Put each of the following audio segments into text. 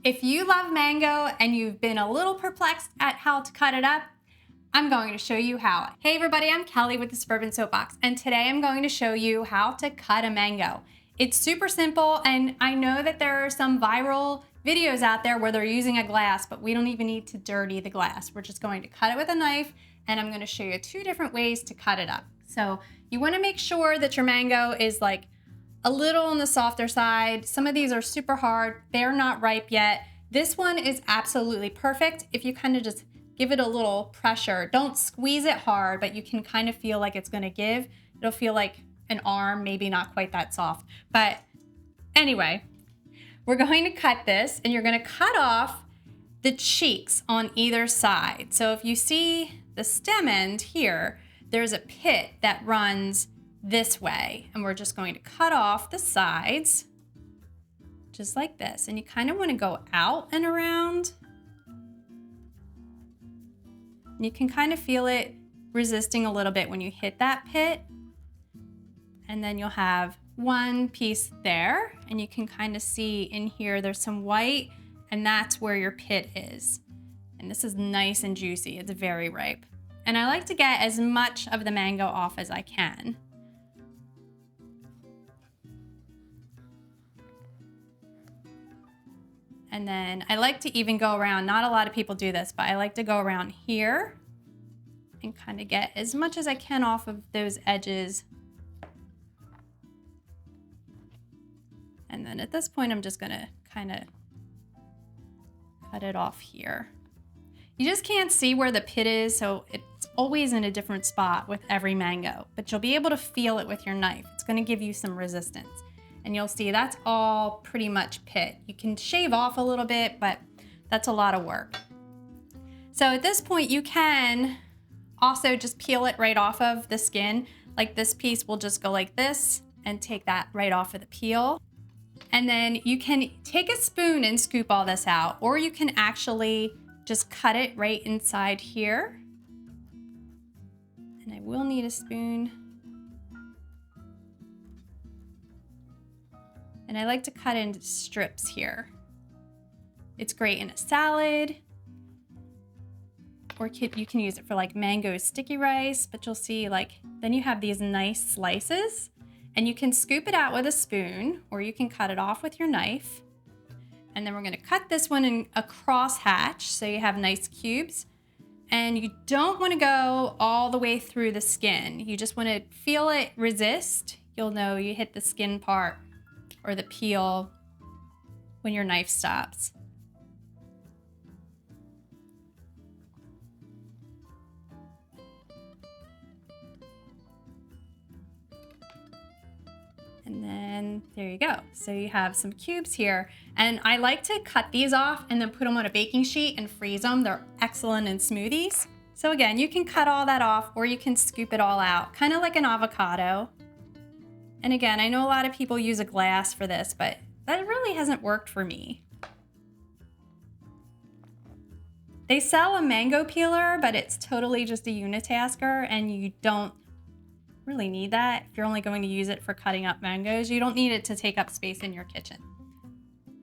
If you love mango and you've been a little perplexed at how to cut it up, I'm going to show you how. Hey everybody, I'm Kelly with the Suburban Soapbox, and today I'm going to show you how to cut a mango. It's super simple, and I know that there are some viral videos out there where they're using a glass, but we don't even need to dirty the glass. We're just going to cut it with a knife, and I'm going to show you 2 different ways to cut it up. So you want to make sure that your mango is like a little on the softer side. Some of these are super hard. They're not ripe yet. This one is absolutely perfect if you kind of just give it a little pressure. Don't squeeze it hard, but you can kind of feel like it's gonna give. It'll feel like an arm, maybe not quite that soft. But anyway, we're going to cut this, and you're gonna cut off the cheeks on either side. So if you see the stem end here, there's a pit that runs this way, and we're just going to cut off the sides just like this. And you kind of want to go out and around. And you can kind of feel it resisting a little bit when you hit that pit. And then you'll have one piece there, and you can kind of see in here there's some white, and that's where your pit is. And this is nice and juicy. It's very ripe. And I like to get as much of the mango off as I can. And then I like to even go around, not a lot of people do this, but I like to go around here and kind of get as much as I can off of those edges. And then at this point, I'm just gonna kind of cut it off here. You just can't see where the pit is, so it's always in a different spot with every mango, but you'll be able to feel it with your knife. It's gonna give you some resistance. And you'll see that's all pretty much pit. You can shave off a little bit, but that's a lot of work. So at this point, you can also just peel it right off of the skin. Like this piece will just go like this and take that right off of the peel. And then you can take a spoon and scoop all this out, or you can actually just cut it right inside here. And I will need a spoon. And I like to cut into strips here. It's great in a salad, or you can use it for like mango sticky rice, but you'll see like, then you have these nice slices, and you can scoop it out with a spoon, or you can cut it off with your knife. And then we're gonna cut this one in a cross hatch, so you have nice cubes. And you don't wanna go all the way through the skin. You just wanna feel it resist. You'll know you hit the skin part or the peel when your knife stops. And then there you go. So you have some cubes here, and I like to cut these off and then put them on a baking sheet and freeze them. They're excellent in smoothies. So again, you can cut all that off, or you can scoop it all out, kind of like an avocado. And again, I know a lot of people use a glass for this, but that really hasn't worked for me. They sell a mango peeler, but it's totally just a unitasker, and you don't really need that. If you're only going to use it for cutting up mangoes, you don't need it to take up space in your kitchen.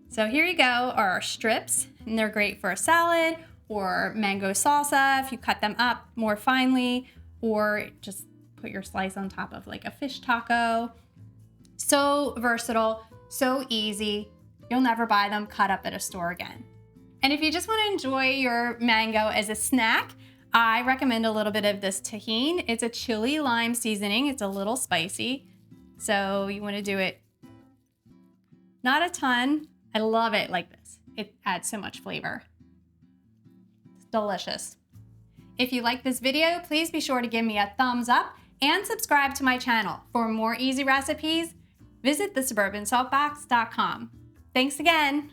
So here you go, are our strips, and they're great for a salad or mango salsa if you cut them up more finely, or just put your slice on top of like a fish taco. So versatile, so easy. You'll never buy them cut up at a store again. And if you just want to enjoy your mango as a snack, I recommend a little bit of this tahini. It's a chili lime seasoning. It's a little spicy. So you want to do it not a ton. I love it like this. It adds so much flavor. It's delicious. If you like this video, please be sure to give me a thumbs up and subscribe to my channel. For more easy recipes, visit thesuburbansoapbox.com. Thanks again.